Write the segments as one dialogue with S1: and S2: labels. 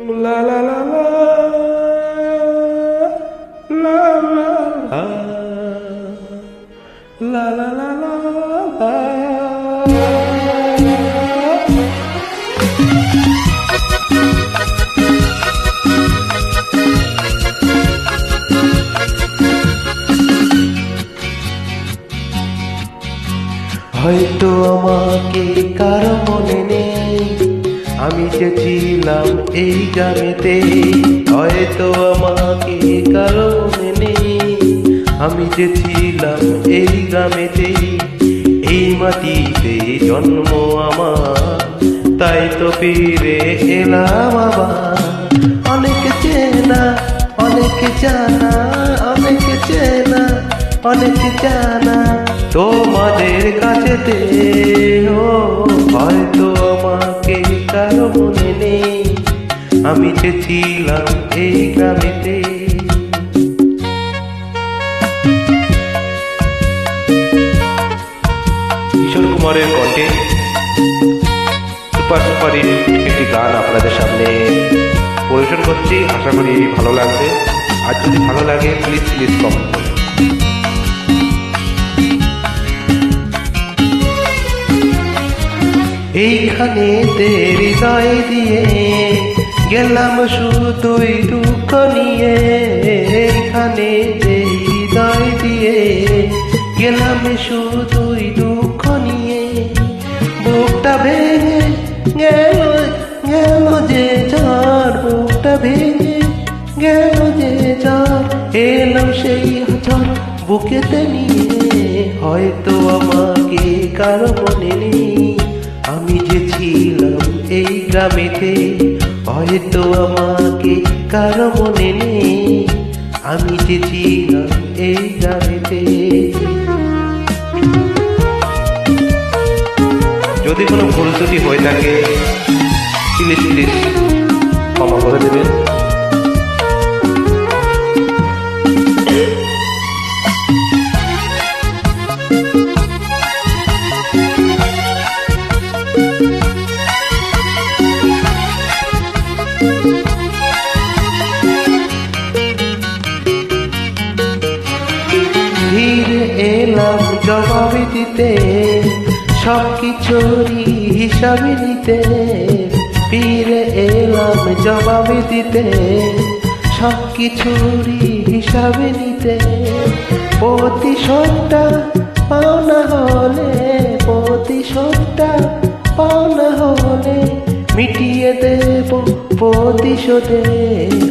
S1: La la la la la la la la la হয়তো আমাকে কারো মনে নেই, আমি যে ছিলাম এই গ্রামেতে। হয়তো আমাকে কারো মনে নেই, আমি যে ছিলাম এই গ্রামেতে। এই মাটিতে জন্ম আমার, তাই তো ফিরে এলাম আবার। অনেক চেনা অনেক জানা, অনেক চেনা অনেক জানা তোমাদের কাছেতে। ও হয়তো আমাকে কারো মনে নেই, আমি যে ছিলাম এই গ্রামেতে। কিশোর কুমারের কণ্ঠে সুপার সুপার একটি গান আপনাদের সামনে পরিবেশন করছি। আশা করি ভালো লাগবে। আর যদি ভালো লাগে প্লিজ প্লিজ কমেন্ট করুন। এইখানে হৃদয় দিয়ে গেলাম শুধুই দুঃখ নিয়ে। এইখানে হৃদয় দিয়ে গেলাম শুধুই দুঃখ নিয়ে। বুকটা ভেঙে গেল গেল যে ঝড়, বুকটা ভেঙে গেল যে ঝড়। এলাম সেই ঝড় বুকেতে নিয়ে। হয়তো আমাকে কারো মনে নেই, আমি যে ছিলাম এই গ্রামেতে। হয়তো আমাকে কারো মনে নেই, আমি যে ছিলাম এই গ্রামেতে। যদি কোনো ভুল ত্রুটি হয়ে থাকে প্লিজ প্লিজ ক্ষমা করে দেবেন। ফিরে এলাম জবাব দিতে, সব কিছুরই হিসাবে নিতে। ফিরে এলাম জবাব দিতে, সব কিছুরই হিসাবে নিতে। প্রতিশোধটা পাওনা হলে, প্রতিশোধটা পাওনা হলে মিটিয়ে দেব প্রতিশোধে।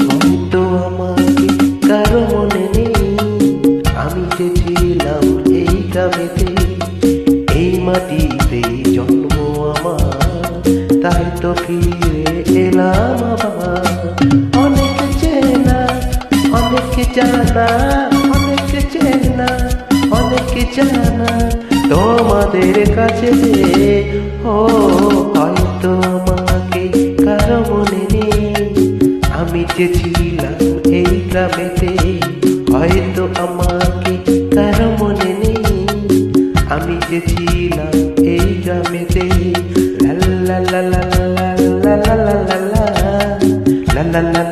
S1: হয়তো আমাকে কারো মনে নেই, আমি যে ছিলাম এই গ্রামেতে। এই মাটিতে জন্ম আমার, তাই তো ফিরে এলাম আবার। অনেক চেনা অনেক জানা, অনেক চেনা অনেক জানা তোমাদের কাছে। ও হয়তো আমাকে কারো মনে নেই, আমি যে ছিলাম এই গ্রামেতে। হয়তো আমাকে কারো মনে নেই, আমি যে ছিলাম এই গ্রামেতে। লা লা লা লা লা লা লা লা লা লা লা লা লা।